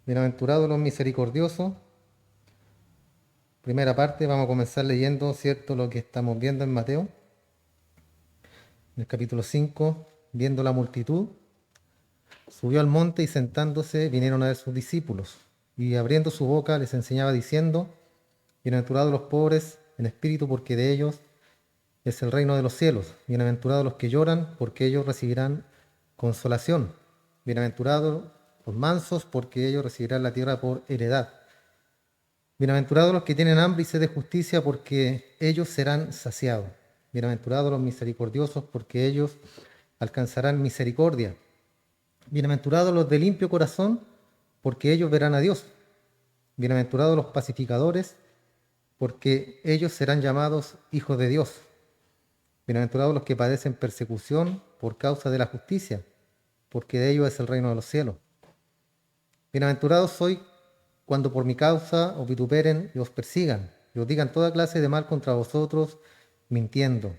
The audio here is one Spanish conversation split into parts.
Bienaventurados los misericordiosos. Primera parte, vamos a comenzar leyendo, ¿cierto?, lo que estamos viendo en Mateo, en el capítulo 5, viendo la multitud. Subió al monte y sentándose vinieron a ver sus discípulos. Y abriendo su boca les enseñaba diciendo: Bienaventurados los pobres en espíritu, porque de ellos es el reino de los cielos. Bienaventurados los que lloran, porque ellos recibirán consolación. Bienaventurados los mansos, porque ellos recibirán la tierra por heredad. Bienaventurados los que tienen hambre y sed de justicia, porque ellos serán saciados. Bienaventurados los misericordiosos, porque ellos alcanzarán misericordia. Bienaventurados los de limpio corazón, porque ellos verán a Dios. Bienaventurados los pacificadores, porque ellos serán llamados hijos de Dios. Bienaventurados los que padecen persecución por causa de la justicia, porque de ellos es el reino de los cielos. Bienaventurados sois cuando por mi causa os vituperen y os persigan, y os digan toda clase de mal contra vosotros, mintiendo.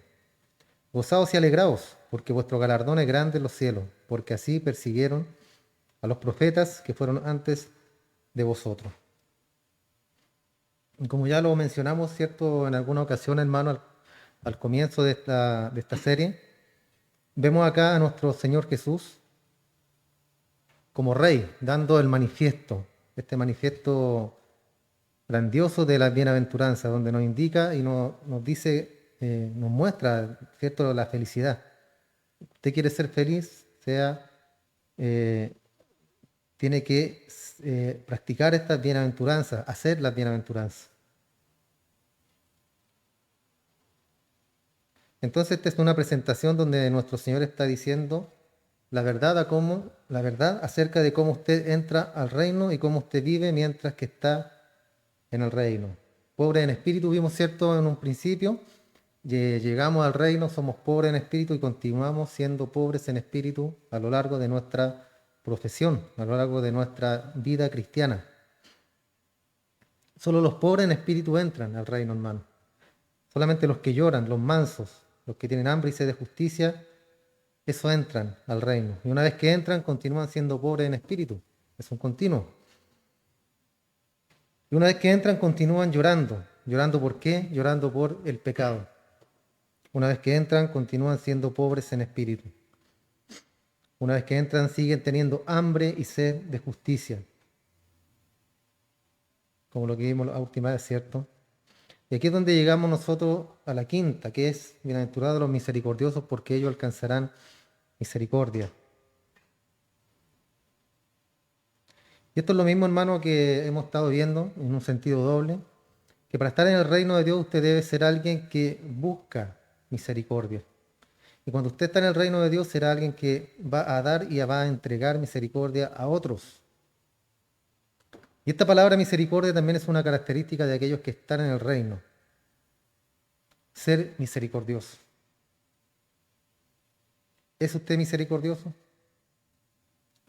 Gozaos y alegraos, porque vuestro galardón es grande en los cielos, porque así persiguieron a los profetas que fueron antes de vosotros. Y como ya lo mencionamos, ¿cierto?, en alguna ocasión, hermano, al comienzo de esta serie, vemos acá a nuestro Señor Jesús como Rey, dando el manifiesto, este manifiesto grandioso de la bienaventuranza, donde nos indica y nos dice, nos muestra, ¿cierto?, la felicidad. Usted quiere ser feliz, eh, tiene que practicar estas bienaventuranzas, hacer las bienaventuranzas. Entonces, esta es una presentación donde nuestro Señor está diciendo la verdad acerca de cómo usted entra al reino y cómo usted vive mientras que está en el reino. Pobre en espíritu, vimos, ¿cierto?, en un principio. Llegamos al reino, somos pobres en espíritu y continuamos siendo pobres en espíritu a lo largo de nuestra profesión, a lo largo de nuestra vida cristiana. Solo los pobres en espíritu entran al reino, hermano. Solamente los que lloran, los mansos, los que tienen hambre y sed de justicia, esos entran al reino. Y una vez que entran, continúan siendo pobres en espíritu. Es un continuo. Y una vez que entran, continúan llorando. ¿Llorando por qué? Llorando por el pecado. Una vez que entran, continúan siendo pobres en espíritu. Una vez que entran, siguen teniendo hambre y sed de justicia. Como lo que vimos la última vez, ¿cierto? Y aquí es donde llegamos nosotros a la quinta, que es: bienaventurados los misericordiosos, porque ellos alcanzarán misericordia. Y esto es lo mismo, hermano, que hemos estado viendo en un sentido doble, que para estar en el reino de Dios usted debe ser alguien que busca misericordia. Y cuando usted está en el reino de Dios, será alguien que va a dar y va a entregar misericordia a otros. Y esta palabra misericordia también es una característica de aquellos que están en el reino. Ser misericordioso. ¿Es usted misericordioso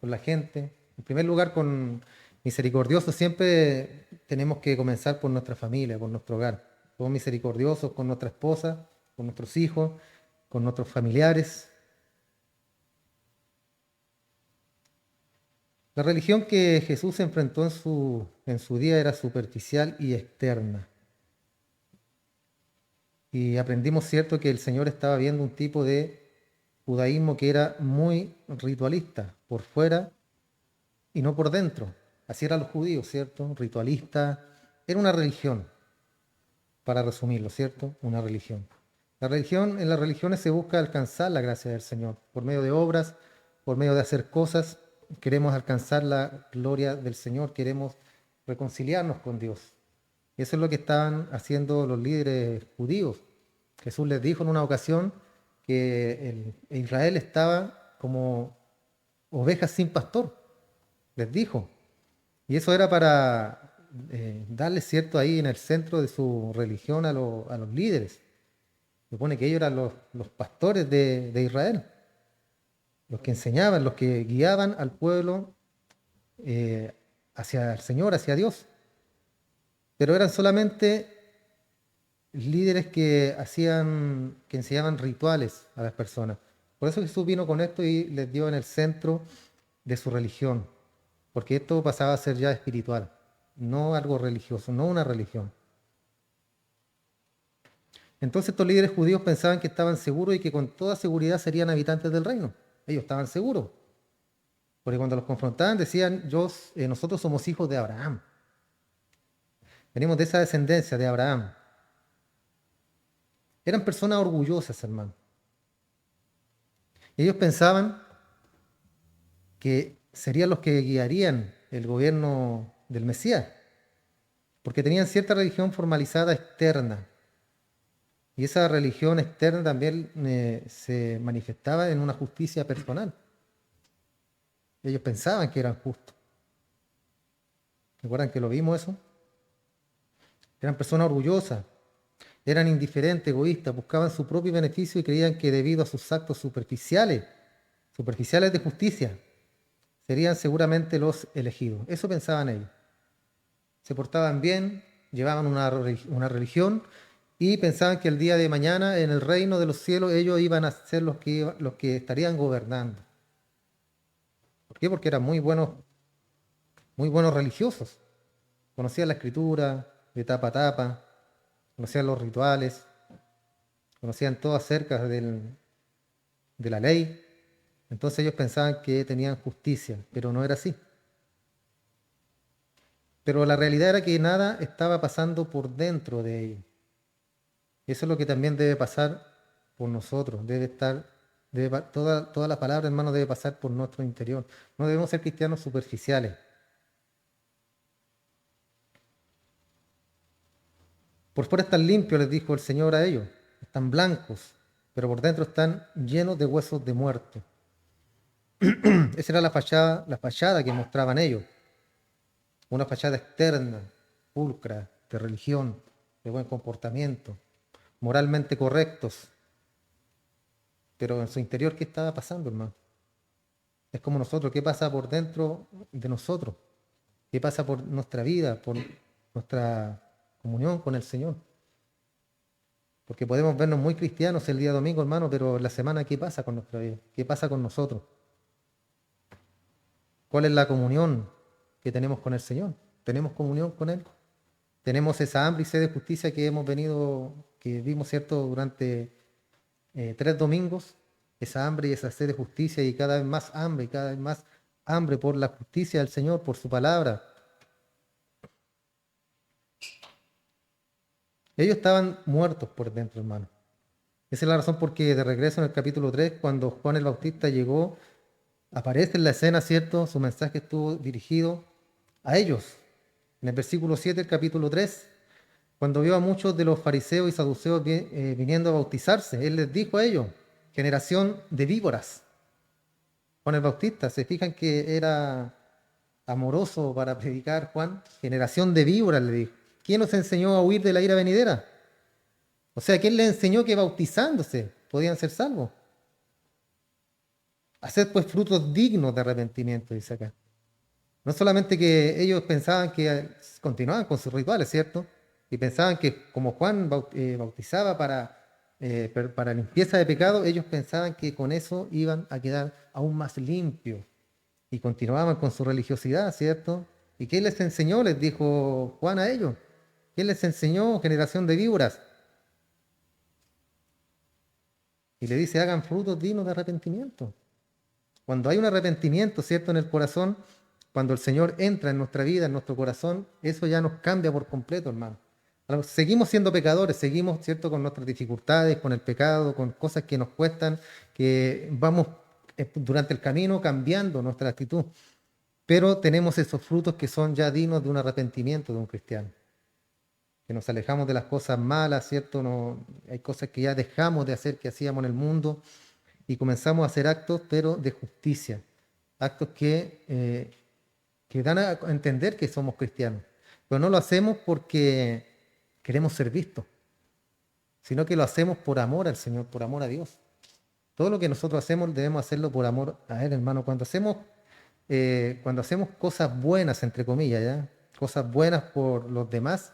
con la gente? En primer lugar, con misericordioso siempre tenemos que comenzar por nuestra familia, por nuestro hogar. Somos misericordiosos con nuestra esposa, con nuestros hijos, con nuestros familiares. La religión que Jesús enfrentó en su día era superficial y externa. Y aprendimos, cierto, que el Señor estaba viendo un tipo de judaísmo que era muy ritualista, por fuera y no por dentro. Así eran los judíos, ¿cierto? Ritualista. Era una religión, para resumirlo, ¿cierto? Una religión. En las religiones se busca alcanzar la gracia del Señor. Por medio de obras, por medio de hacer cosas, queremos alcanzar la gloria del Señor, queremos reconciliarnos con Dios. Y eso es lo que estaban haciendo los líderes judíos. Jesús les dijo en una ocasión que Israel estaba como ovejas sin pastor. Les dijo. Y eso era para darle, cierto, ahí en el centro de su religión a los líderes. Supone que ellos eran los pastores de Israel, los que enseñaban, los que guiaban al pueblo hacia el Señor, hacia Dios. Pero eran solamente líderes que enseñaban rituales a las personas. Por eso Jesús vino con esto y les dio en el centro de su religión. porque esto pasaba a ser ya espiritual, no algo religioso, no una religión. Entonces estos líderes judíos pensaban que estaban seguros y que con toda seguridad serían habitantes del reino. Ellos estaban seguros, porque cuando los confrontaban decían, nosotros somos hijos de Abraham. Venimos de esa descendencia de Abraham. Eran personas orgullosas, hermano. Ellos pensaban que serían los que guiarían el gobierno del Mesías, porque tenían cierta religión formalizada externa. Y esa religión externa también se manifestaba en una justicia personal. Ellos pensaban que eran justos. ¿Recuerdan que lo vimos eso? Eran personas orgullosas, eran indiferentes, egoístas, buscaban su propio beneficio y creían que debido a sus actos superficiales de justicia, serían seguramente los elegidos. Eso pensaban ellos. Se portaban bien, llevaban una religión y pensaban que el día de mañana en el reino de los cielos ellos iban a ser los que estarían gobernando. ¿Por qué? Porque eran muy buenos religiosos. Conocían la escritura de tapa a tapa, conocían los rituales, conocían todo acerca de la ley. Entonces ellos pensaban que tenían justicia, pero no era así. Pero la realidad era que nada estaba pasando por dentro de ellos. Eso es lo que también debe pasar por nosotros. Toda la palabra, hermano, debe pasar por nuestro interior. No debemos ser cristianos superficiales. Por fuera están limpios, les dijo el Señor a ellos. Están blancos, pero por dentro están llenos de huesos de muerto. Esa era la fachada que mostraban ellos. Una fachada externa, pulcra, de religión, de buen comportamiento, moralmente correctos. Pero en su interior, ¿qué estaba pasando, hermano? Es como nosotros, ¿qué pasa por dentro de nosotros? ¿Qué pasa por nuestra vida, por nuestra comunión con el Señor? Porque podemos vernos muy cristianos el día domingo, hermano, pero en la semana, ¿qué pasa con nuestra vida? ¿Qué pasa con nosotros? ¿Cuál es la comunión que tenemos con el Señor? ¿Tenemos comunión con Él? ¿Tenemos esa hambre y sed de justicia que vimos, cierto, durante 3 domingos? Esa hambre y esa sed de justicia y cada vez más hambre y cada vez más hambre por la justicia del Señor, por su palabra. Ellos estaban muertos por dentro, hermano. Esa es la razón por qué de regreso en el capítulo 3, cuando Juan el Bautista llegó, aparece en la escena, ¿cierto? Su mensaje estuvo dirigido a ellos. En el versículo 7 del capítulo 3, cuando vio a muchos de los fariseos y saduceos viniendo a bautizarse, él les dijo a ellos, generación de víboras. Juan el Bautista, ¿se fijan que era amoroso para predicar Juan? Generación de víboras, le dijo. ¿Quién nos enseñó a huir de la ira venidera? O sea, ¿quién les enseñó que bautizándose podían ser salvos? Haced pues frutos dignos de arrepentimiento, dice acá. No solamente que ellos pensaban que continuaban con sus rituales, ¿cierto? Y pensaban que como Juan bautizaba para limpieza de pecado, ellos pensaban que con eso iban a quedar aún más limpios. Y continuaban con su religiosidad, ¿cierto? ¿Y qué les enseñó? Les dijo Juan a ellos. ¿Qué les enseñó, generación de víboras? Y le dice, hagan frutos dignos de arrepentimiento. Cuando hay un arrepentimiento, ¿cierto?, en el corazón, cuando el Señor entra en nuestra vida, en nuestro corazón, eso ya nos cambia por completo, hermano. Seguimos siendo pecadores, seguimos, ¿cierto?, con nuestras dificultades, con el pecado, con cosas que nos cuestan, que vamos durante el camino cambiando nuestra actitud. Pero tenemos esos frutos que son ya dignos de un arrepentimiento de un cristiano. Que nos alejamos de las cosas malas, ¿cierto? No, hay cosas que ya dejamos de hacer que hacíamos en el mundo y comenzamos a hacer actos, pero de justicia. Actos que dan a entender que somos cristianos. Pero no lo hacemos porque queremos ser vistos, sino que lo hacemos por amor al Señor, por amor a Dios. Todo lo que nosotros hacemos debemos hacerlo por amor a Él, hermano. Cuando hacemos cosas buenas, entre comillas, ¿ya? Cosas buenas por los demás,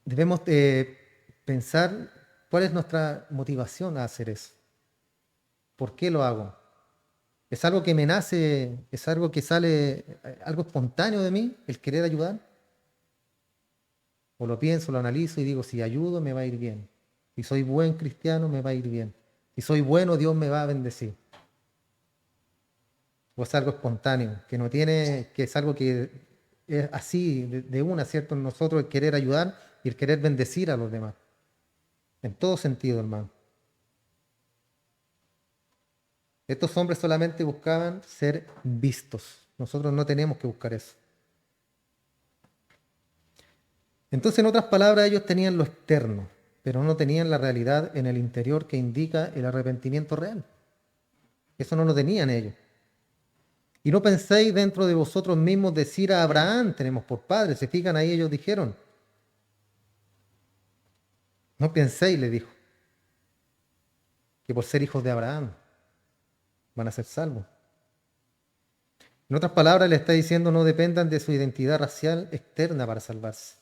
debemos pensar cuál es nuestra motivación a hacer eso. ¿Por qué lo hago? ¿Es algo que me nace, es algo que sale, algo espontáneo de mí, el querer ayudar? ¿O lo pienso, lo analizo y digo, si ayudo me va a ir bien? Si soy buen cristiano me va a ir bien. Si soy bueno, Dios me va a bendecir. ¿O es algo espontáneo, que no tiene, que es algo que es así, de una, ¿cierto? En nosotros el querer ayudar y el querer bendecir a los demás. En todo sentido, hermano. Estos hombres solamente buscaban ser vistos. Nosotros no tenemos que buscar eso. Entonces, en otras palabras, ellos tenían lo externo, pero no tenían la realidad en el interior que indica el arrepentimiento real. Eso no lo tenían ellos. Y no penséis dentro de vosotros mismos decir a Abraham tenemos por padre. Se fijan ahí, ellos dijeron. No penséis, le dijo, que por ser hijos de Abraham van a ser salvos. En otras palabras, le está diciendo no dependan de su identidad racial externa para salvarse.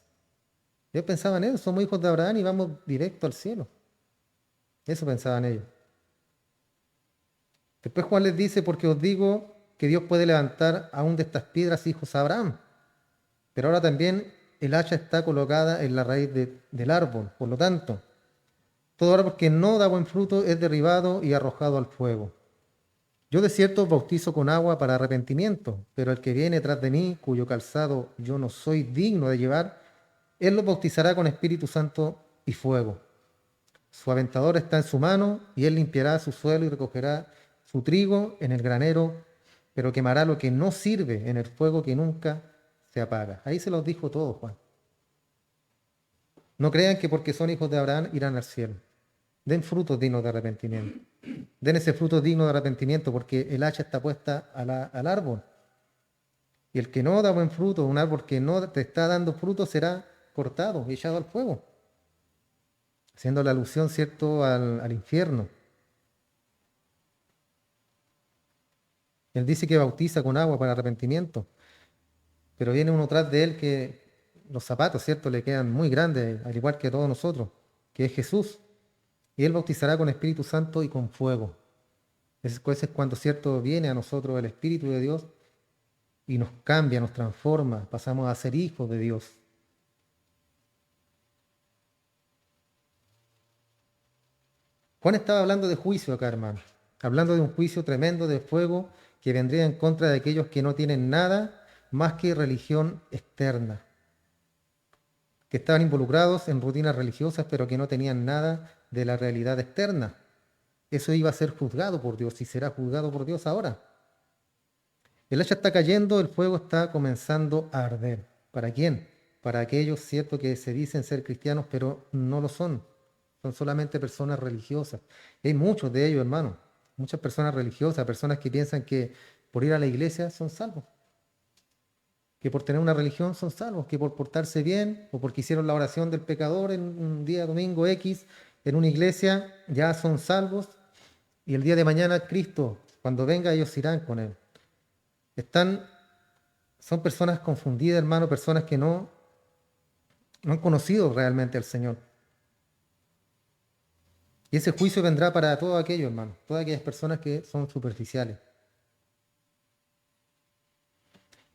Ellos pensaban eso, somos hijos de Abraham y vamos directo al cielo. Eso pensaban ellos. Después Juan les dice, porque os digo que Dios puede levantar aún de estas piedras hijos a Abraham. Pero ahora también el hacha está colocada en la raíz del árbol. Por lo tanto, todo árbol que no da buen fruto es derribado y arrojado al fuego. Yo de cierto os bautizo con agua para arrepentimiento, pero el que viene tras de mí, cuyo calzado yo no soy digno de llevar, él los bautizará con Espíritu Santo y fuego. Su aventador está en su mano, y él limpiará su suelo y recogerá su trigo en el granero, pero quemará lo que no sirve en el fuego que nunca se apaga. Ahí se los dijo todo, Juan. No crean que porque son hijos de Abraham irán al cielo. Den frutos dignos de arrepentimiento. Den ese fruto digno de arrepentimiento, porque el hacha está puesta al árbol. Y el que no da buen fruto, un árbol que no te está dando fruto, será cortado y echado al fuego. Haciendo la alusión, ¿cierto?, al infierno. Él dice que bautiza con agua para arrepentimiento, pero viene uno tras de él que los zapatos, ¿cierto?, le quedan muy grandes, al igual que a todos nosotros, que es Jesús. Y él bautizará con Espíritu Santo y con fuego. Ese es cuando, ¿cierto?, viene a nosotros el Espíritu de Dios y nos cambia, nos transforma, pasamos a ser hijos de Dios. Juan estaba hablando de juicio acá, hermano, hablando de un juicio tremendo de fuego que vendría en contra de aquellos que no tienen nada más que religión externa, que estaban involucrados en rutinas religiosas, pero que no tenían nada de la realidad externa. Eso iba a ser juzgado por Dios y será juzgado por Dios ahora. El hacha está cayendo, el fuego está comenzando a arder. ¿Para quién? Para aquellos, cierto, que se dicen ser cristianos, pero no lo son. Son solamente personas religiosas. Y hay muchos de ellos, hermanos. Muchas personas religiosas, personas que piensan que por ir a la iglesia son salvos. Que por tener una religión son salvos. Que por portarse bien o porque hicieron la oración del pecador en un día domingo X en una iglesia ya son salvos. Y el día de mañana Cristo, cuando venga, ellos irán con Él. Son personas confundidas, hermano, personas que no han conocido realmente al Señor. Y ese juicio vendrá para todo aquello, hermano, todas aquellas personas que son superficiales.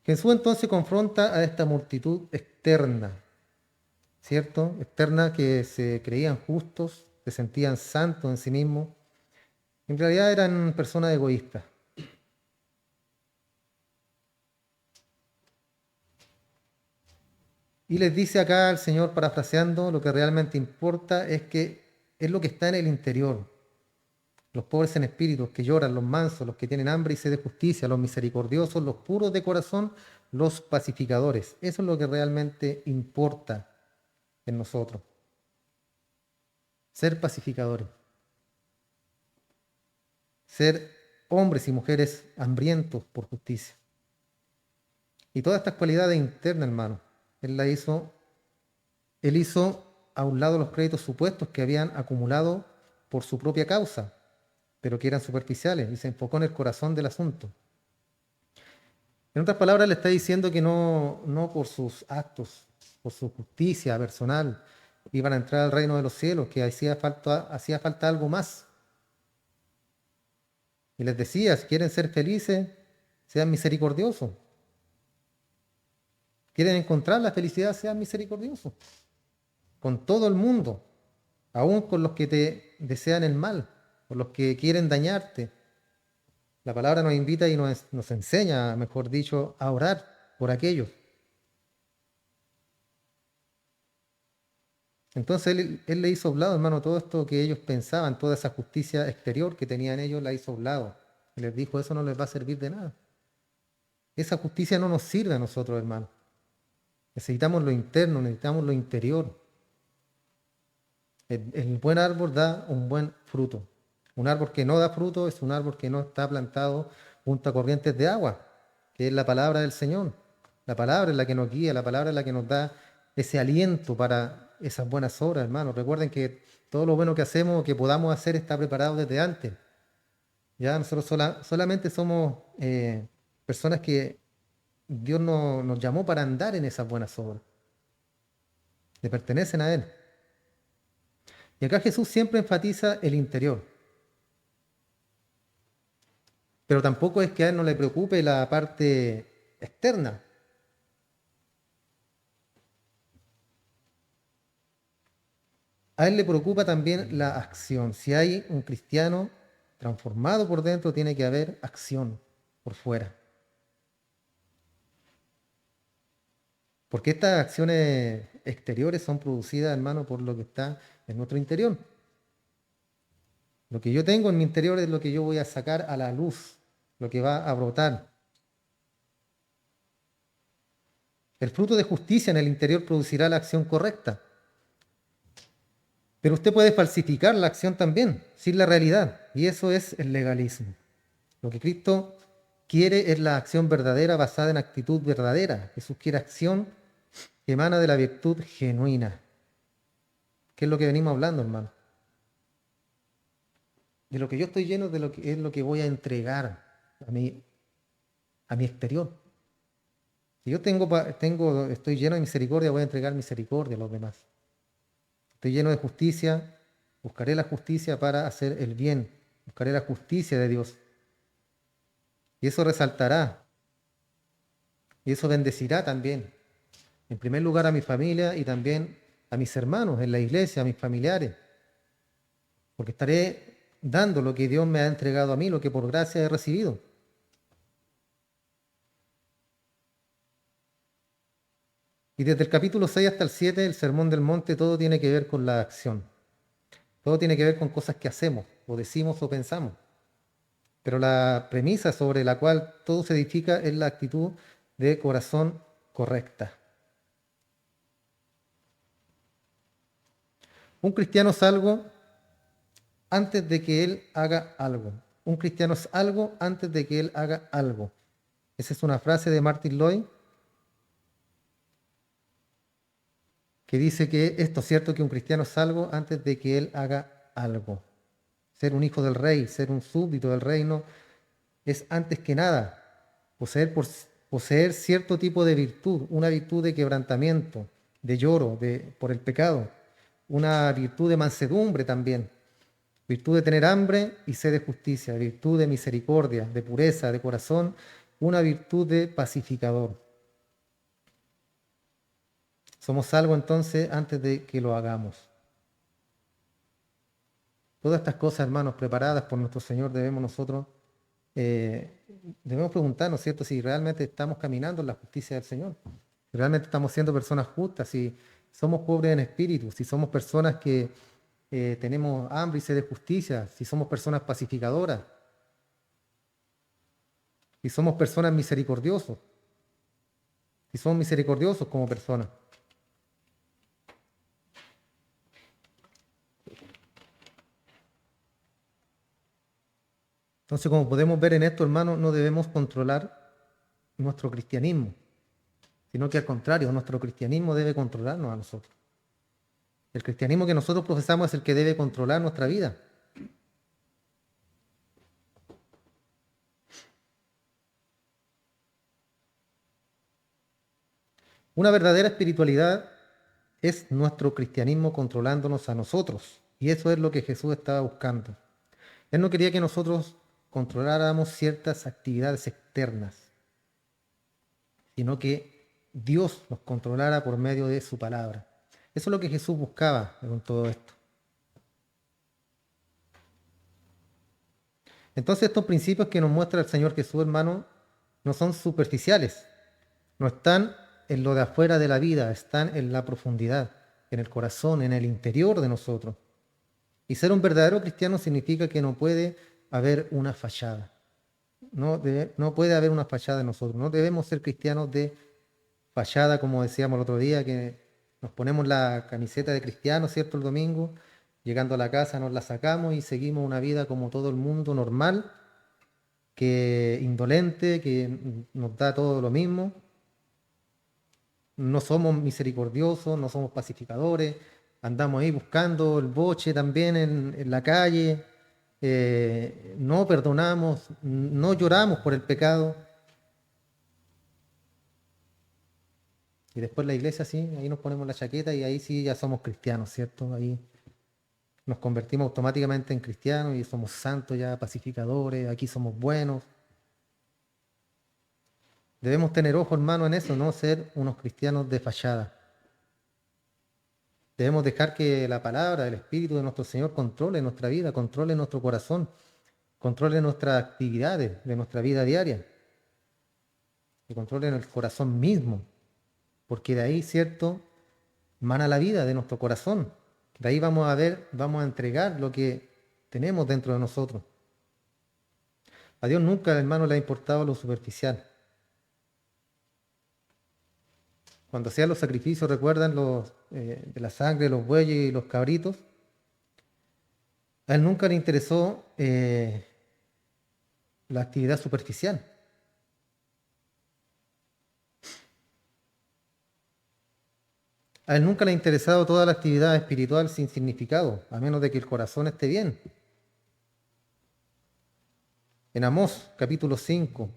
Jesús entonces confronta a esta multitud externa, ¿cierto? Externa que se creían justos, se sentían santos en sí mismos. En realidad eran personas egoístas. Y les dice acá al Señor, parafraseando, lo que realmente importa es que es lo que está en el interior. Los pobres en espíritu, los que lloran, los mansos, los que tienen hambre y sed de justicia, los misericordiosos, los puros de corazón, los pacificadores. Eso es lo que realmente importa en nosotros. Ser pacificadores. Ser hombres y mujeres hambrientos por justicia. Y todas estas cualidades internas, hermano, Él hizo a un lado los créditos supuestos que habían acumulado por su propia causa, pero que eran superficiales, y se enfocó en el corazón del asunto. En otras palabras, le está diciendo que no por sus actos, por su justicia personal, iban a entrar al reino de los cielos, que hacía falta algo más. Y les decía, si quieren ser felices, sean misericordiosos. Quieren encontrar la felicidad, sean misericordiosos. Con todo el mundo, aún con los que te desean el mal, con los que quieren dañarte. La palabra nos invita y nos enseña, mejor dicho, a orar por aquellos. Entonces él le hizo a un lado, hermano, todo esto que ellos pensaban, toda esa justicia exterior que tenían ellos, la hizo a un lado. Y les dijo, eso no les va a servir de nada. Esa justicia no nos sirve a nosotros, hermano. Necesitamos lo interno, necesitamos lo interior. El buen árbol da un buen fruto. Un árbol que no da fruto es un árbol que no está plantado junto a corrientes de agua, que es la palabra del Señor. La palabra es la que nos guía, la palabra es la que nos da ese aliento para esas buenas obras, hermanos. Recuerden que todo lo bueno que hacemos o que podamos hacer está preparado desde antes. Ya nosotros solamente somos personas que Dios nos llamó para andar en esas buenas obras. Le pertenecen a Él. Y acá Jesús siempre enfatiza el interior. Pero tampoco es que a Él no le preocupe la parte externa. A Él le preocupa también la acción. Si hay un cristiano transformado por dentro, tiene que haber acción por fuera. Porque estas acciones exteriores son producidas, hermano, por lo que está en nuestro interior. Lo que yo tengo en mi interior es lo que yo voy a sacar a la luz, lo que va a brotar. El fruto de justicia en el interior producirá la acción correcta. Pero usted puede falsificar la acción también, sin la realidad. Y eso es el legalismo. Lo que Cristo quiere es la acción verdadera basada en actitud verdadera. Jesús quiere acción que emana de la virtud genuina. ¿Qué es lo que venimos hablando, hermano? De lo que yo estoy lleno, de lo que es lo que voy a entregar a mi exterior. Si yo estoy lleno de misericordia, voy a entregar misericordia a los demás. Estoy lleno de justicia, buscaré la justicia para hacer el bien. Buscaré la justicia de Dios. Y eso resaltará. Y eso bendecirá también. En primer lugar a mi familia y también a mis hermanos en la iglesia, a mis familiares. Porque estaré dando lo que Dios me ha entregado a mí, lo que por gracia he recibido. Y desde el capítulo 6 hasta el 7, el Sermón del Monte, todo tiene que ver con la acción. Todo tiene que ver con cosas que hacemos, o decimos o pensamos. Pero la premisa sobre la cual todo se edifica es la actitud de corazón correcta. Un cristiano es algo antes de que él haga algo. Un cristiano es algo antes de que él haga algo. Esa es una frase de Martin Lloyd que dice que esto es cierto, que un cristiano es algo antes de que él haga algo. Ser un hijo del rey, ser un súbdito del reino, es antes que nada poseer cierto tipo de virtud, una virtud de quebrantamiento, de lloro por el pecado, una virtud de mansedumbre también, virtud de tener hambre y sed de justicia, virtud de misericordia, de pureza, de corazón, una virtud de pacificador. Somos algo entonces antes de que lo hagamos. Todas estas cosas, hermanos, preparadas por nuestro Señor, debemos preguntarnos, ¿cierto?, si realmente estamos caminando en la justicia del Señor, si realmente estamos siendo personas justas, si somos pobres en espíritu, si somos personas que tenemos hambre y sed de justicia, si somos personas pacificadoras, si somos personas misericordiosos, si somos misericordiosos como personas. Entonces, como podemos ver en esto, hermanos, no debemos controlar nuestro cristianismo, sino que al contrario, nuestro cristianismo debe controlarnos a nosotros. El cristianismo que nosotros profesamos es el que debe controlar nuestra vida. Una verdadera espiritualidad es nuestro cristianismo controlándonos a nosotros. Y eso es lo que Jesús estaba buscando. Él no quería que nosotros controláramos ciertas actividades externas, sino que Dios nos controlara por medio de su palabra. Eso es lo que Jesús buscaba con todo esto. Entonces estos principios que nos muestra el Señor Jesús, hermano, no son superficiales, no están en lo de afuera de la vida, están en la profundidad, en el corazón, en el interior de nosotros. Y ser un verdadero cristiano significa que no puede haber una fachada. No puede haber una fachada en nosotros. No debemos ser cristianos de fachada, como decíamos el otro día, que nos ponemos la camiseta de cristiano, ¿cierto? El domingo, llegando a la casa nos la sacamos y seguimos una vida como todo el mundo normal, que indolente, que nos da todo lo mismo. No somos misericordiosos, no somos pacificadores, andamos ahí buscando el boche también en la calle, no perdonamos, no lloramos por el pecado. Y después la iglesia sí, ahí nos ponemos la chaqueta y ahí sí ya somos cristianos, ¿cierto? Ahí nos convertimos automáticamente en cristianos y somos santos ya, pacificadores, aquí somos buenos. Debemos tener ojo, hermano, en eso, no ser unos cristianos de fachada. Debemos dejar que la palabra, el Espíritu de nuestro Señor controle nuestra vida, controle nuestro corazón, controle nuestras actividades de nuestra vida diaria, que controle el corazón mismo, porque de ahí, ¿cierto?, mana la vida de nuestro corazón. De ahí vamos a ver, vamos a entregar lo que tenemos dentro de nosotros. A Dios nunca, hermano, le ha importado lo superficial. Cuando hacían los sacrificios, recuerdan de la sangre de los bueyes y los cabritos, a él nunca le interesó la actividad superficial. A él nunca le ha interesado toda la actividad espiritual sin significado, a menos de que el corazón esté bien. En Amós, capítulo 5,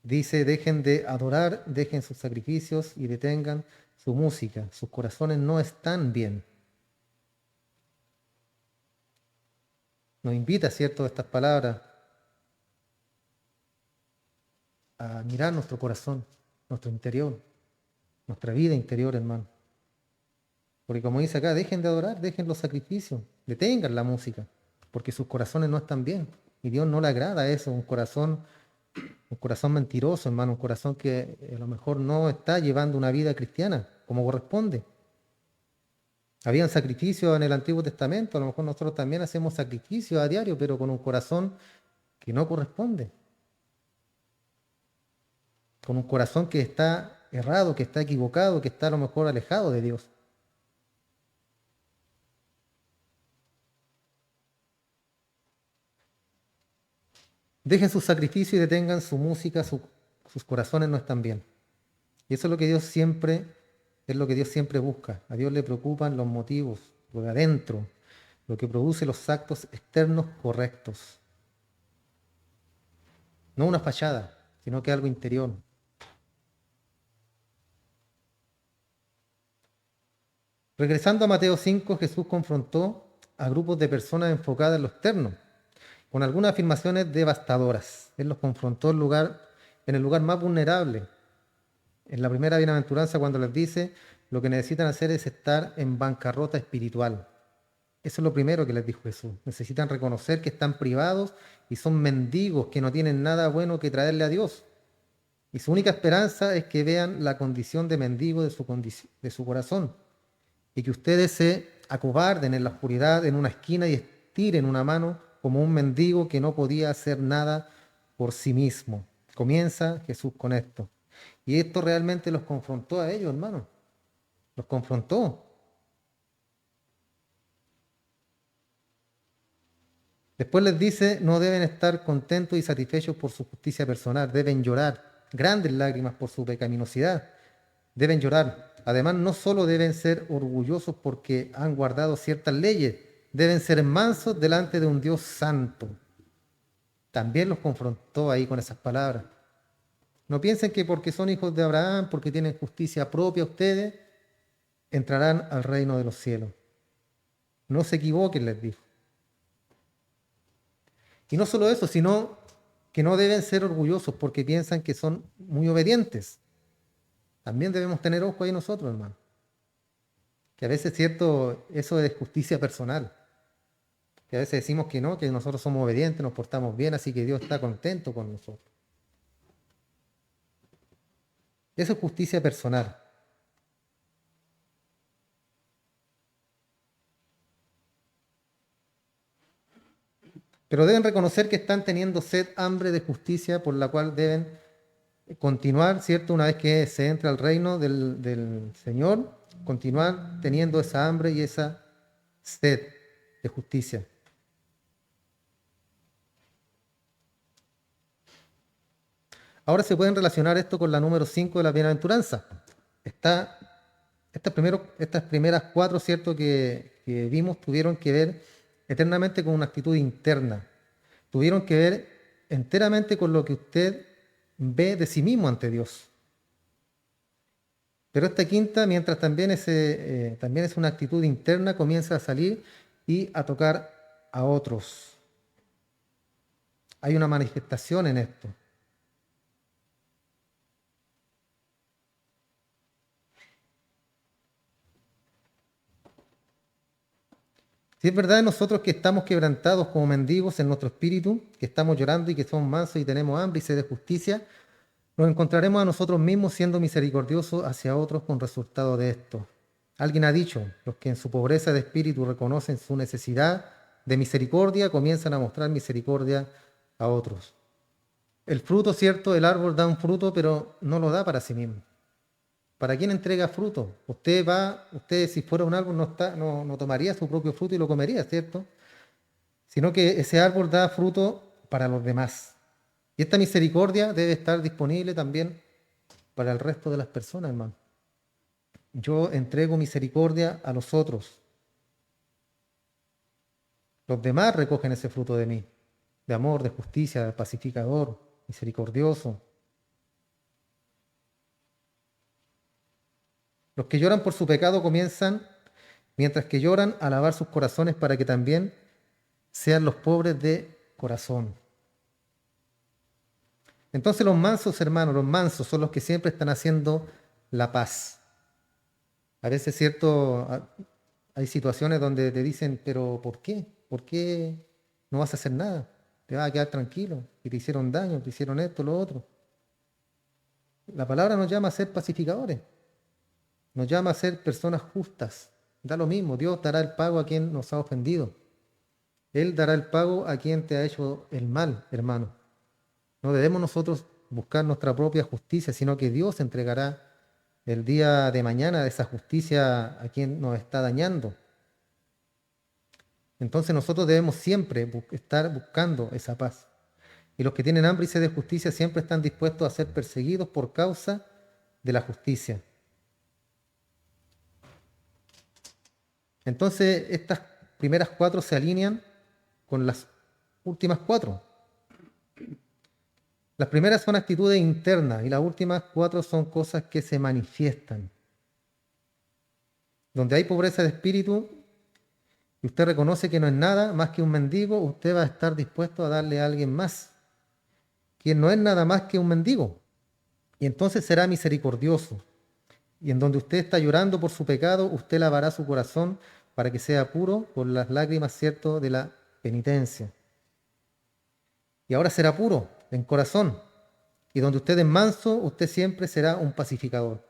dice, dejen de adorar, dejen sus sacrificios y detengan su música. Sus corazones no están bien. Nos invita, ¿cierto?, estas palabras a mirar nuestro corazón, nuestro interior, nuestra vida interior, hermano. Porque como dice acá, dejen de adorar, dejen los sacrificios, detengan la música, porque sus corazones no están bien. Y Dios no le agrada eso, un corazón mentiroso, hermano, un corazón que a lo mejor no está llevando una vida cristiana como corresponde. Habían sacrificios en el Antiguo Testamento, a lo mejor nosotros también hacemos sacrificios a diario, pero con un corazón que no corresponde. Con un corazón que está errado, que está equivocado, que está a lo mejor alejado de Dios. Dejen su sacrificio y detengan su música, sus corazones no están bien. Y eso es lo que Dios siempre, es lo que Dios siempre busca. A Dios le preocupan los motivos, lo de adentro, lo que produce los actos externos correctos. No una fachada, sino que algo interior. Regresando a Mateo 5, Jesús confrontó a grupos de personas enfocadas en lo externo, con algunas afirmaciones devastadoras. Él los confrontó en el lugar más vulnerable. En la primera bienaventuranza, cuando les dice, lo que necesitan hacer es estar en bancarrota espiritual. Eso es lo primero que les dijo Jesús. Necesitan reconocer que están privados y son mendigos, que no tienen nada bueno que traerle a Dios. Y su única esperanza es que vean la condición de mendigo de su corazón. Y que ustedes se acobarden en la oscuridad, en una esquina, y estiren una mano como un mendigo que no podía hacer nada por sí mismo. Comienza Jesús con esto. Y esto realmente los confrontó a ellos, hermano. Los confrontó. Después les dice, no deben estar contentos y satisfechos por su justicia personal, deben llorar grandes lágrimas por su pecaminosidad, deben llorar. Además, no solo deben ser orgullosos porque han guardado ciertas leyes, deben ser mansos delante de un Dios santo. También los confrontó ahí con esas palabras. No piensen que porque son hijos de Abraham, porque tienen justicia propia ustedes, entrarán al reino de los cielos. No se equivoquen, les dijo. Y no solo eso, sino que no deben ser orgullosos porque piensan que son muy obedientes. También debemos tener ojo ahí nosotros, hermano. Que a veces, cierto, eso es justicia personal. Que a veces decimos que no, que nosotros somos obedientes, nos portamos bien, así que Dios está contento con nosotros. Eso es justicia personal. Pero deben reconocer que están teniendo sed, hambre de justicia, por la cual deben continuar, ¿cierto? Una vez que se entra al reino del Señor, continuar teniendo esa hambre y esa sed de justicia. Ahora se pueden relacionar esto con la número 5 de la bienaventuranza. Está, estas primeras cuatro, ¿cierto?, que vimos tuvieron que ver eternamente con una actitud interna. Tuvieron que ver enteramente con lo que usted ve de sí mismo ante Dios. Pero esta quinta, mientras también es una actitud interna, comienza a salir y a tocar a otros. Hay una manifestación en esto. Si es verdad nosotros que estamos quebrantados como mendigos en nuestro espíritu, que estamos llorando y que somos mansos y tenemos hambre y sed de justicia, nos encontraremos a nosotros mismos siendo misericordiosos hacia otros con resultado de esto. Alguien ha dicho, los que en su pobreza de espíritu reconocen su necesidad de misericordia, comienzan a mostrar misericordia a otros. El fruto, cierto, el árbol da un fruto, pero no lo da para sí mismo. ¿Para quién entrega fruto? Usted si fuera un árbol no tomaría su propio fruto y lo comería, ¿cierto? Sino que ese árbol da fruto para los demás. Y esta misericordia debe estar disponible también para el resto de las personas, hermano. Yo entrego misericordia a los otros. Los demás recogen ese fruto de mí, de amor, de justicia, de pacificador, misericordioso. Los que lloran por su pecado comienzan, mientras que lloran, a lavar sus corazones para que también sean los pobres de corazón. Entonces los mansos, hermanos, los mansos son los que siempre están haciendo la paz. A veces, cierto, hay situaciones donde te dicen, pero ¿por qué? ¿Por qué no vas a hacer nada? Te vas a quedar tranquilo, y te hicieron daño, te hicieron esto, lo otro. La palabra nos llama a ser pacificadores, nos llama a ser personas justas. Da lo mismo, Dios dará el pago a quien nos ha ofendido. Él dará el pago a quien te ha hecho el mal, hermano. No debemos nosotros buscar nuestra propia justicia, sino que Dios entregará el día de mañana esa justicia a quien nos está dañando. Entonces nosotros debemos siempre estar buscando esa paz. Y los que tienen hambre y sed de justicia siempre están dispuestos a ser perseguidos por causa de la justicia. Entonces estas primeras cuatro se alinean con las últimas cuatro. Las primeras son actitudes internas y las últimas cuatro son cosas que se manifiestan. Donde hay pobreza de espíritu y usted reconoce que no es nada más que un mendigo, usted va a estar dispuesto a darle a alguien más, quien no es nada más que un mendigo. Y entonces será misericordioso. Y en donde usted está llorando por su pecado, usted lavará su corazón para que sea puro por las lágrimas, cierto, de la penitencia. Y ahora será puro en corazón. Y donde usted es manso, usted siempre será un pacificador.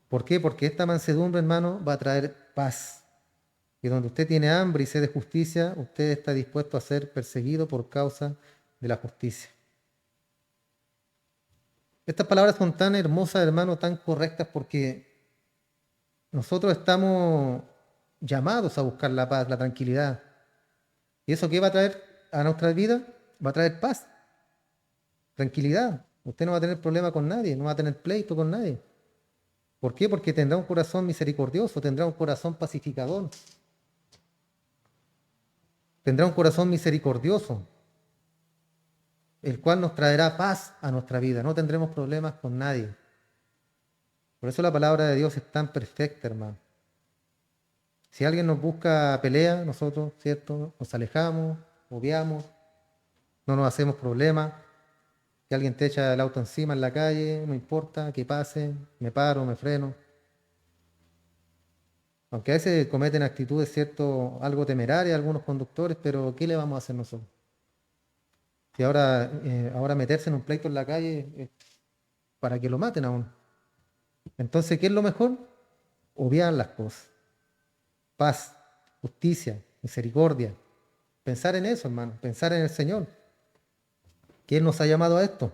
¿Por qué? Porque esta mansedumbre, hermano, va a traer paz. Y donde usted tiene hambre y sed de justicia, usted está dispuesto a ser perseguido por causa de la justicia. Estas palabras son tan hermosas, hermano, tan correctas, porque nosotros estamos llamados a buscar la paz, la tranquilidad. ¿Y eso qué va a traer a nuestra vida? Va a traer paz, tranquilidad. Usted no va a tener problema con nadie, no va a tener pleito con nadie. ¿Por qué? Porque tendrá un corazón misericordioso, tendrá un corazón pacificador, tendrá un corazón misericordioso, el cual nos traerá paz a nuestra vida. No tendremos problemas con nadie. Por eso la palabra de Dios es tan perfecta, hermano. Si alguien nos busca pelea, nosotros, ¿cierto? Nos alejamos, obviamos, no nos hacemos problemas, que alguien te echa el auto encima en la calle, no importa, que pase, me paro, me freno. Aunque a veces cometen actitudes, cierto, algo temerarias algunos conductores, pero ¿qué le vamos a hacer nosotros? Si ahora meterse en un pleito en la calle es para que lo maten a uno. Entonces, ¿qué es lo mejor? Obviar las cosas. Paz, justicia, misericordia. Pensar en eso, hermano, pensar en el Señor, que Él nos ha llamado a esto.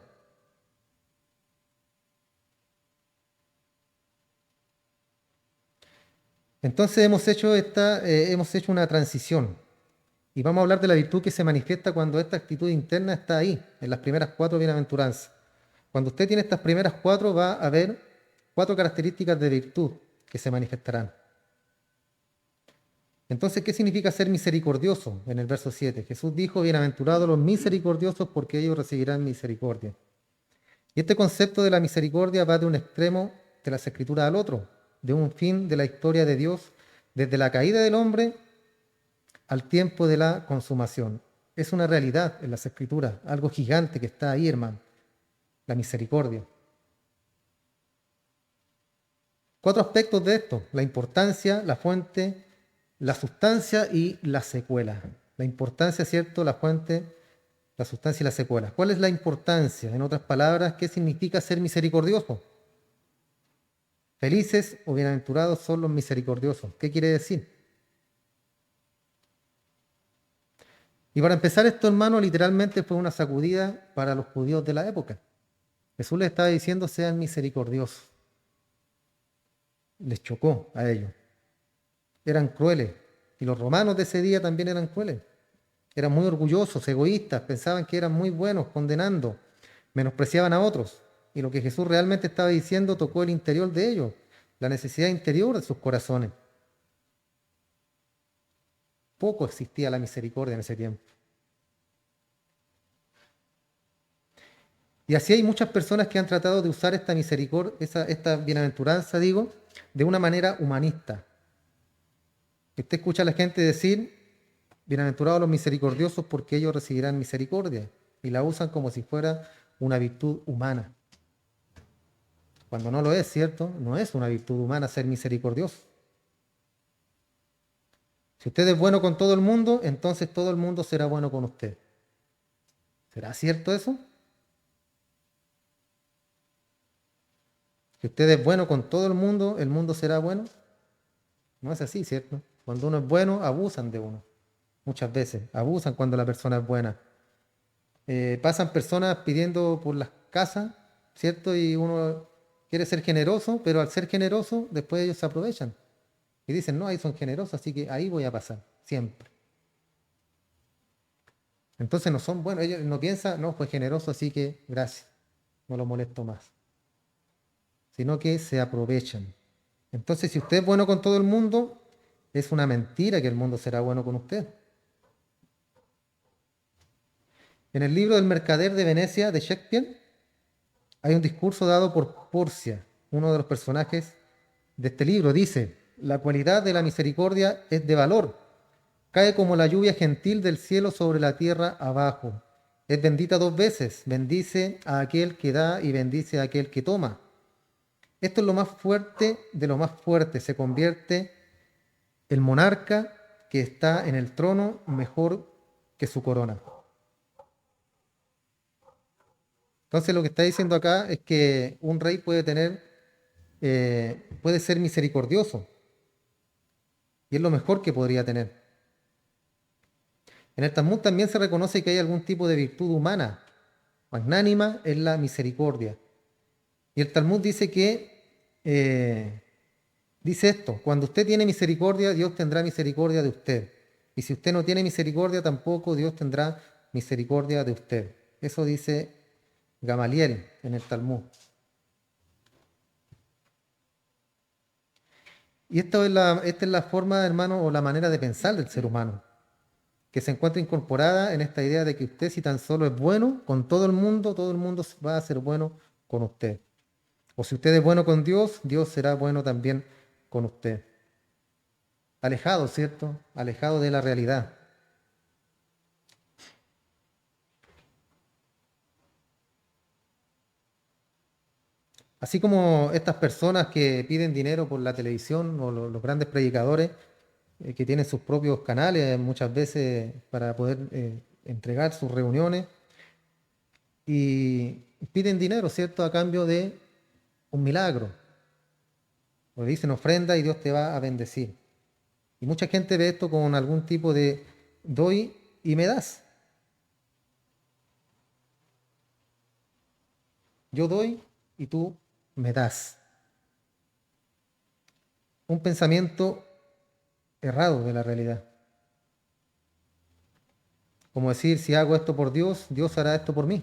Entonces hemos hecho una transición y vamos a hablar de la virtud que se manifiesta cuando esta actitud interna está ahí, en las primeras 4 bienaventuranzas. Cuando usted tiene estas primeras 4, va a haber 4 características de virtud que se manifestarán. Entonces, ¿qué significa ser misericordioso? En el verso 7, Jesús dijo, bienaventurados los misericordiosos porque ellos recibirán misericordia. Y este concepto de la misericordia va de un extremo de las Escrituras al otro, de un fin de la historia de Dios, desde la caída del hombre al tiempo de la consumación. Es una realidad en las Escrituras, algo gigante que está ahí, hermano, la misericordia. 4 aspectos de esto: la importancia, la fuente, la sustancia y la secuela. La importancia, ¿cierto? La fuente, la sustancia y la secuela. ¿Cuál es la importancia? En otras palabras, ¿qué significa ser misericordioso? Felices o bienaventurados son los misericordiosos. ¿Qué quiere decir? Y para empezar esto, hermano, literalmente fue una sacudida para los judíos de la época. Jesús les estaba diciendo, sean misericordiosos. Les chocó a ellos. Eran crueles. Y los romanos de ese día también eran crueles. Eran muy orgullosos, egoístas, pensaban que eran muy buenos, condenando, menospreciaban a otros. Y lo que Jesús realmente estaba diciendo tocó el interior de ellos, la necesidad interior de sus corazones. Poco existía la misericordia en ese tiempo. Y así hay muchas personas que han tratado de usar esta misericordia, esta bienaventuranza, digo, de una manera humanista. Usted escucha a la gente decir, bienaventurados los misericordiosos porque ellos recibirán misericordia. Y la usan como si fuera una virtud humana. Cuando no lo es, ¿cierto? No es una virtud humana ser misericordioso. Si usted es bueno con todo el mundo, entonces todo el mundo será bueno con usted. ¿Será cierto eso? Si usted es bueno con todo el mundo será bueno. No es así, ¿cierto? Cuando uno es bueno, abusan de uno. Muchas veces, abusan cuando la persona es buena. Pasan personas pidiendo por las casas, ¿cierto? Y uno quiere ser generoso, pero al ser generoso, después ellos se aprovechan. Y dicen, no, ahí son generosos, así que ahí voy a pasar, siempre. Entonces no son buenos, ellos no piensan, no, fue generoso, así que gracias, no lo molesto más. Sino que se aprovechan. Entonces, si usted es bueno con todo el mundo, es una mentira que el mundo será bueno con usted. En el libro del Mercader de Venecia de Shakespeare hay un discurso dado por Porcia, uno de los personajes de este libro. Dice, la cualidad de la misericordia es de valor, cae como la lluvia gentil del cielo sobre la tierra abajo. Es bendita 2 veces, bendice a aquel que da y bendice a aquel que toma. Esto es lo más fuerte de lo más fuerte. Se convierte el monarca que está en el trono mejor que su corona. Entonces lo que está diciendo acá es que un rey puede ser misericordioso y es lo mejor que podría tener. En el Talmud también se reconoce que hay algún tipo de virtud humana, magnánima es la misericordia. Y el Talmud dice dice esto, cuando usted tiene misericordia, Dios tendrá misericordia de usted. Y si usted no tiene misericordia, tampoco Dios tendrá misericordia de usted. Eso dice Gamaliel en el Talmud. Y esta es la forma, hermano, o la manera de pensar del ser humano, que se encuentra incorporada en esta idea de que usted, si tan solo es bueno con todo el mundo va a ser bueno con usted. O si usted es bueno con Dios, Dios será bueno también con usted. Alejado, ¿cierto? Alejado de la realidad. Así como estas personas que piden dinero por la televisión o los grandes predicadores que tienen sus propios canales muchas veces para poder entregar sus reuniones y piden dinero, ¿cierto? A cambio de un milagro. O dicen ofrenda y Dios te va a bendecir. Y mucha gente ve esto con algún tipo de doy y me das. Yo doy y tú me das. Un pensamiento errado de la realidad. Como decir, si hago esto por Dios, Dios hará esto por mí.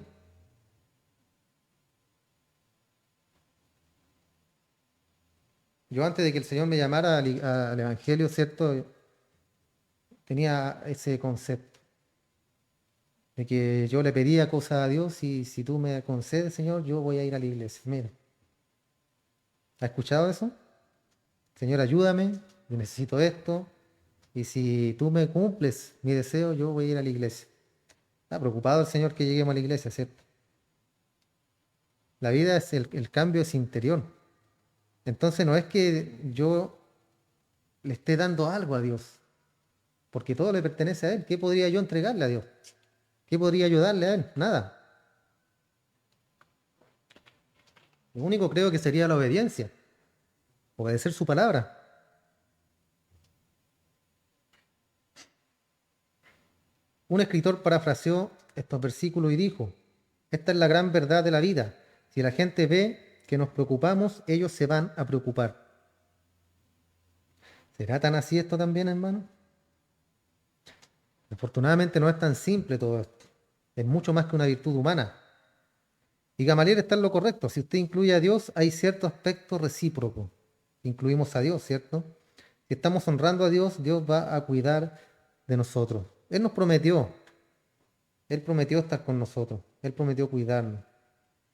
Yo antes de que el Señor me llamara al Evangelio, ¿cierto? Tenía ese concepto de que yo le pedía cosas a Dios y si tú me concedes, Señor, yo voy a ir a la iglesia. Mira, ¿has escuchado eso? Señor, ayúdame, yo necesito esto y si tú me cumples mi deseo, yo voy a ir a la iglesia. Está preocupado el Señor que lleguemos a la iglesia, ¿cierto? La vida es el cambio es interior. Entonces no es que yo le esté dando algo a Dios, porque todo le pertenece a Él. ¿Qué podría yo entregarle a Dios? ¿Qué podría yo darle a Él? Nada. Lo único creo que sería la obediencia, obedecer su palabra. Un escritor parafraseó estos versículos y dijo, esta es la gran verdad de la vida. Si la gente ve que nos preocupamos, ellos se van a preocupar. ¿Será tan así esto también, hermano? Afortunadamente no es tan simple todo esto. Es mucho más que una virtud humana. Y Gamaliel está en lo correcto. Si usted incluye a Dios, hay cierto aspecto recíproco. Incluimos a Dios, ¿cierto? Si estamos honrando a Dios, Dios va a cuidar de nosotros. Él prometió estar con nosotros, Él prometió cuidarnos.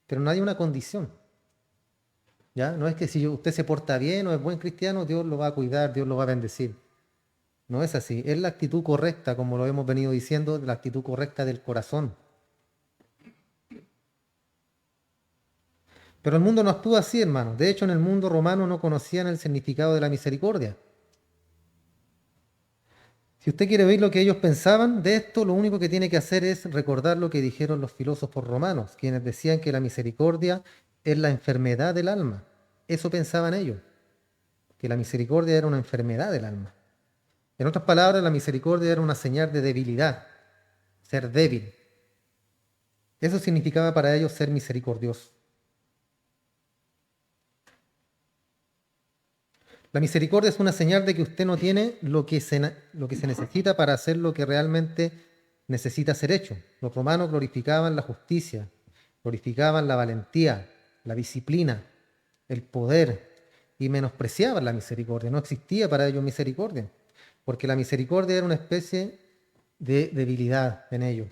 Pero no hay una condición, ¿ya? No es que si usted se porta bien o es buen cristiano, Dios lo va a cuidar, Dios lo va a bendecir. No es así. Es la actitud correcta, como lo hemos venido diciendo, la actitud correcta del corazón. Pero el mundo no actúa así, hermano. De hecho, en el mundo romano no conocían el significado de la misericordia. Si usted quiere ver lo que ellos pensaban de esto, lo único que tiene que hacer es recordar lo que dijeron los filósofos romanos, quienes decían que la misericordia es la enfermedad del alma. Eso pensaban ellos, que la misericordia era una enfermedad del alma. En otras palabras, la misericordia era una señal de debilidad, ser débil. Eso significaba para ellos ser misericordioso. La misericordia es una señal de que usted no tiene lo que se necesita para hacer lo que realmente necesita ser hecho. Los romanos glorificaban la justicia, glorificaban la valentía, la disciplina, el poder y menospreciaban la misericordia. No existía para ellos misericordia, porque la misericordia era una especie de debilidad en ellos.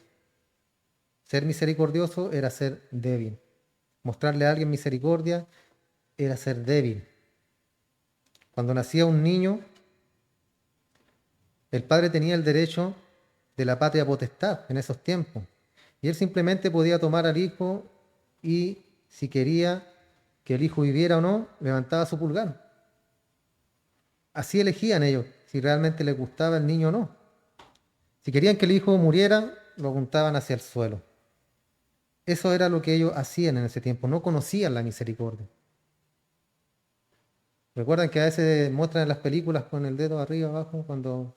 Ser misericordioso era ser débil. Mostrarle a alguien misericordia era ser débil. Cuando nacía un niño, el padre tenía el derecho de la patria potestad en esos tiempos. Y él simplemente podía tomar al hijo y, si quería que el hijo viviera o no, levantaba su pulgar. Así elegían ellos si realmente les gustaba el niño o no. Si querían que el hijo muriera, lo apuntaban hacia el suelo. Eso era lo que ellos hacían en ese tiempo. No conocían la misericordia. Recuerdan que a veces muestran en las películas con el dedo arriba, abajo, cuando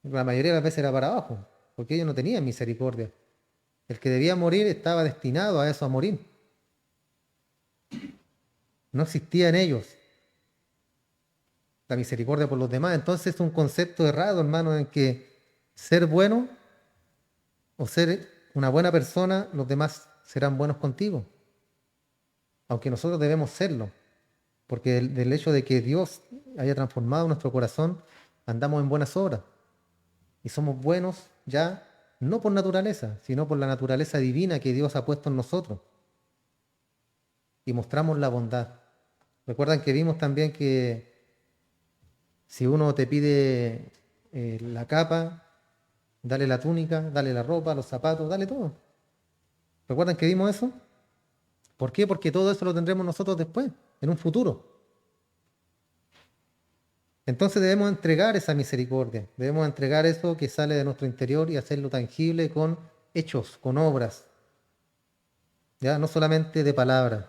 la mayoría de las veces era para abajo, porque ellos no tenían misericordia. El que debía morir estaba destinado a eso, a morir. No existía en ellos la misericordia por los demás. Entonces es un concepto errado, hermano, en que ser bueno o ser una buena persona, los demás serán buenos contigo. Aunque nosotros debemos serlo, porque del hecho de que Dios haya transformado nuestro corazón, andamos en buenas obras. Y somos buenos ya no por naturaleza, sino por la naturaleza divina que Dios ha puesto en nosotros. Y mostramos la bondad. Recuerdan que vimos también que si uno te pide la capa, dale la túnica, dale la ropa, los zapatos, dale todo. ¿Recuerdan que vimos eso? ¿Por qué? Porque todo eso lo tendremos nosotros después, en un futuro. Entonces debemos entregar esa misericordia, debemos entregar eso que sale de nuestro interior y hacerlo tangible con hechos, con obras, ya no solamente de palabras.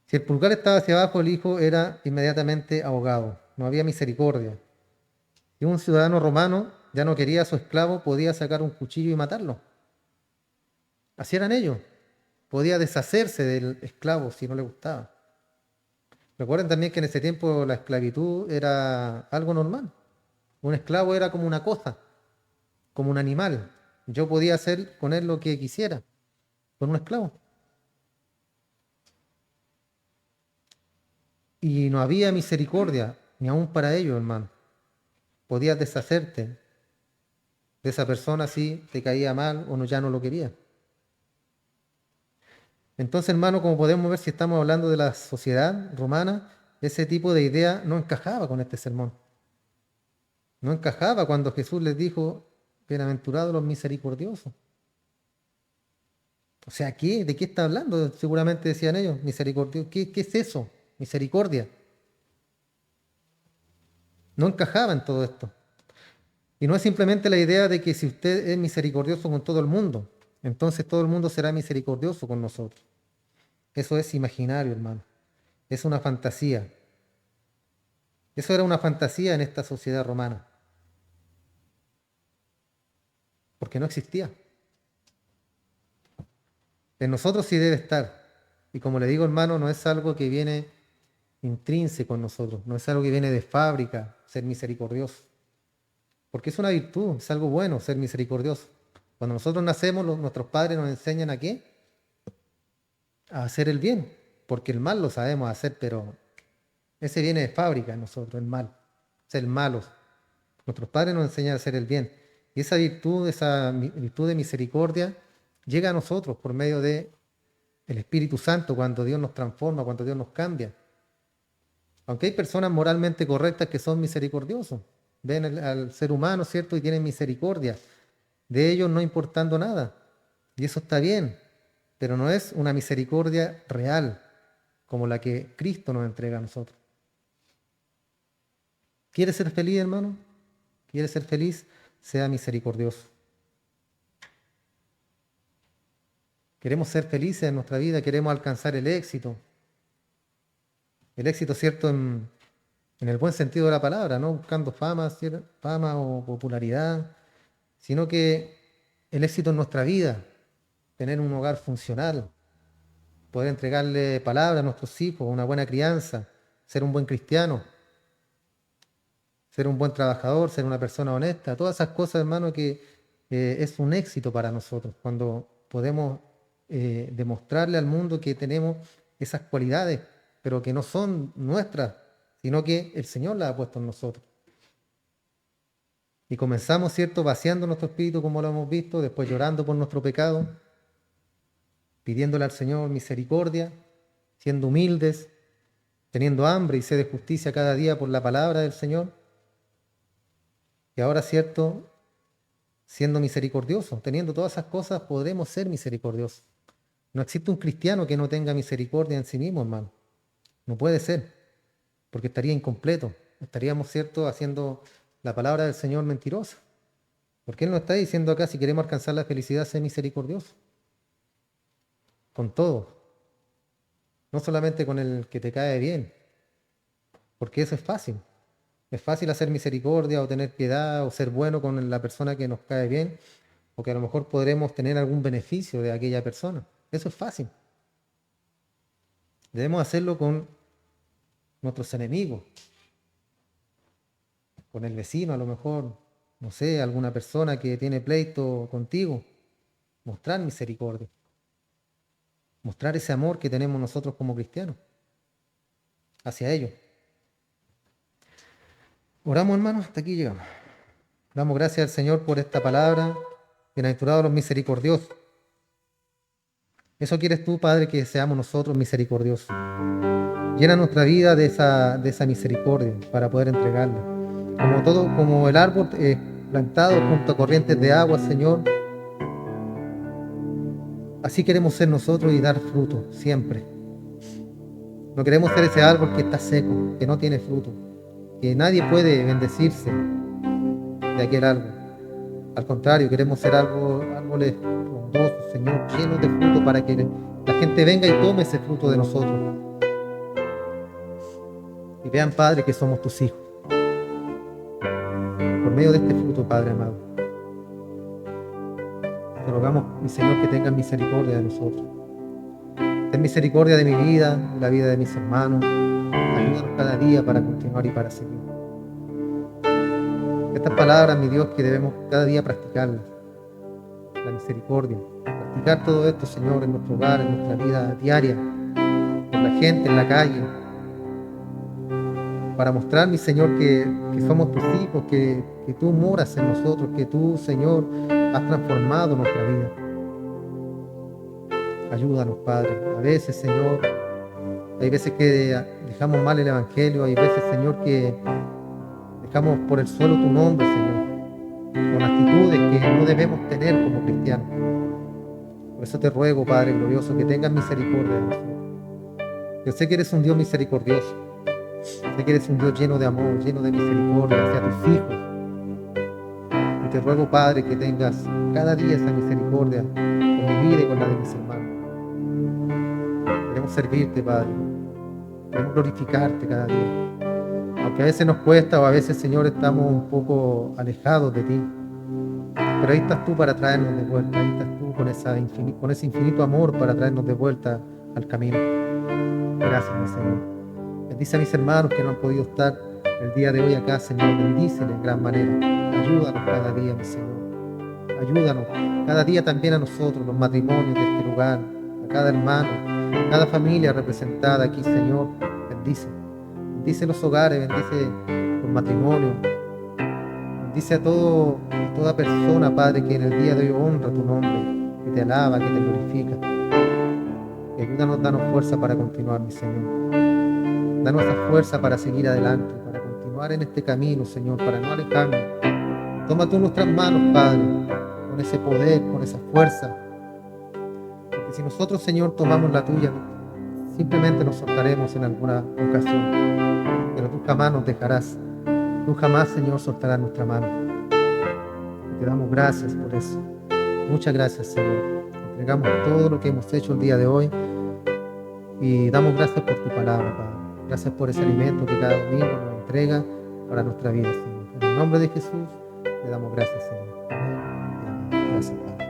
Si el pulgar estaba hacia abajo, el hijo era inmediatamente ahogado, no había misericordia. Si un ciudadano romano ya no quería a su esclavo, podía sacar un cuchillo y matarlo. Así eran ellos, podía deshacerse del esclavo si no le gustaba. Recuerden también que en ese tiempo la esclavitud era algo normal. Un esclavo era como una cosa, como un animal. Yo podía hacer con él lo que quisiera, con un esclavo. Y no había misericordia, ni aún para ellos, hermano. Podías deshacerte de esa persona si te caía mal o no, ya no lo querías. Entonces, hermano, como podemos ver, si estamos hablando de la sociedad romana, ese tipo de idea no encajaba con este sermón. No encajaba cuando Jesús les dijo, bienaventurados los misericordiosos. O sea, ¿qué? ¿De qué está hablando? Seguramente decían ellos, misericordia. ¿Qué es eso? Misericordia. No encajaba en todo esto. Y no es simplemente la idea de que si usted es misericordioso con todo el mundo, entonces todo el mundo será misericordioso con nosotros. Eso es imaginario, hermano. Es una fantasía. Eso era una fantasía en esta sociedad romana, porque no existía. En nosotros sí debe estar. Y como le digo, hermano, no es algo que viene intrínseco en nosotros, no es algo que viene de fábrica, ser misericordioso. Porque es una virtud, es algo bueno ser misericordioso. Cuando nosotros nacemos, nuestros padres nos enseñan a qué? A hacer el bien, porque el mal lo sabemos hacer, pero ese viene de fábrica en nosotros, el mal, ser malos. Nuestros padres nos enseñan a hacer el bien. Y esa virtud de misericordia, llega a nosotros por medio de el Espíritu Santo cuando Dios nos transforma, cuando Dios nos cambia. Aunque hay personas moralmente correctas que son misericordiosos, ven al ser humano, ¿cierto? Y tienen misericordia de ellos no importando nada. Y eso está bien, pero no es una misericordia real como la que Cristo nos entrega a nosotros. ¿Quieres ser feliz, hermano? ¿Quieres ser feliz? Sea misericordioso. Queremos ser felices en nuestra vida, queremos alcanzar el éxito. El éxito, ¿cierto? En el buen sentido de la palabra, no buscando fama, fama o popularidad, sino que el éxito en nuestra vida, tener un hogar funcional, poder entregarle palabra a nuestros hijos, una buena crianza, ser un buen cristiano, ser un buen trabajador, ser una persona honesta, todas esas cosas, hermano, que es un éxito para nosotros cuando podemos demostrarle al mundo que tenemos esas cualidades, pero que no son nuestras, sino que el Señor las ha puesto en nosotros. Y comenzamos, ¿cierto?, vaciando nuestro espíritu como lo hemos visto, después llorando por nuestro pecado, pidiéndole al Señor misericordia, siendo humildes, teniendo hambre y sed de justicia cada día por la palabra del Señor. Y ahora, ¿cierto?, siendo misericordiosos, teniendo todas esas cosas, podremos ser misericordiosos. No existe un cristiano que no tenga misericordia en sí mismo, hermano. No puede ser, porque estaría incompleto. Estaríamos, ¿cierto?, haciendo la palabra del Señor mentirosa. Porque Él nos está diciendo acá, si queremos alcanzar la felicidad, ser misericordioso. Con todo. No solamente con el que te cae bien. Porque eso es fácil. Es fácil hacer misericordia o tener piedad o ser bueno con la persona que nos cae bien. O que a lo mejor podremos tener algún beneficio de aquella persona. Eso es fácil. Debemos hacerlo con nuestros enemigos. Con el vecino a lo mejor. No sé, alguna persona que tiene pleito contigo. Mostrar misericordia. Mostrar ese amor que tenemos nosotros como cristianos hacia ellos. Oramos, hermanos, hasta aquí llegamos. Damos gracias al Señor por esta palabra. Bienaventurados los misericordiosos. Eso quieres tú, Padre, que seamos nosotros misericordiosos. Llena nuestra vida de esa misericordia para poder entregarla. Como el árbol plantado junto a corrientes de agua, Señor, Así queremos ser nosotros y dar fruto siempre. No queremos ser ese árbol que está seco, que no tiene fruto, que nadie puede bendecirse de aquel árbol. Al contrario, queremos ser árboles frondosos, Señor, llenos de fruto para que la gente venga y tome ese fruto de nosotros. Y vean, Padre, que somos tus hijos. Por medio de este fruto, Padre amado, te rogamos, mi Señor, que tengas misericordia de nosotros. Ten misericordia de mi vida, de la vida de mis hermanos. Ayúdanos cada día para continuar y para seguir. Estas palabras, mi Dios, que debemos cada día practicarlas. La misericordia. Practicar todo esto, Señor, en nuestro hogar, en nuestra vida diaria, con la gente, en la calle. Para mostrar, mi Señor, que somos tus hijos, que tú moras en nosotros, que tú, Señor, has transformado nuestra vida. Ayúdanos, Padre. A veces, Señor, hay veces que dejamos mal el Evangelio, hay veces, Señor, que dejamos por el suelo tu nombre, Señor, con actitudes que no debemos tener como cristianos. Por eso te ruego, Padre glorioso, que tengas misericordia de nosotros. Yo sé que eres un Dios misericordioso. Sé que eres un Dios lleno de amor, lleno de misericordia hacia tus hijos. Y te ruego, Padre, que tengas cada día esa misericordia con mi vida y con la de mis hermanos. Queremos servirte, Padre. Queremos glorificarte cada día. Aunque a veces nos cuesta o a veces, Señor, estamos un poco alejados de ti. Pero ahí estás tú para traernos de vuelta. Ahí estás tú con ese infinito amor para traernos de vuelta al camino. Gracias, mi Señor. Bendice a mis hermanos que no han podido estar el día de hoy acá, Señor. Bendíceles en gran manera. Ayúdanos cada día, mi Señor. Ayúdanos cada día también a nosotros, los matrimonios de este lugar, a cada hermano, a cada familia representada aquí, Señor. Bendice. Bendice los hogares, bendice los matrimonios. Bendice a toda persona, Padre, que en el día de hoy honra tu nombre, que te alaba, que te glorifica. Y ayúdanos, danos fuerza para continuar, mi Señor. Danos esa fuerza para seguir adelante, para continuar en este camino, Señor, para no alejarnos. Toma tú nuestras manos, Padre, con ese poder, con esa fuerza. Porque si nosotros, Señor, tomamos la tuya, simplemente nos soltaremos en alguna ocasión. Pero tú jamás nos dejarás. Tú jamás, Señor, soltarás nuestra mano. Y te damos gracias por eso. Muchas gracias, Señor. Entregamos todo lo que hemos hecho el día de hoy y damos gracias por tu palabra, Padre. Gracias por ese alimento que cada domingo nos entrega para nuestra vida, Señor. En el nombre de Jesús, le damos gracias, Señor. Amén. Gracias, Padre.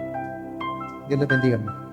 Dios les bendiga, hermano.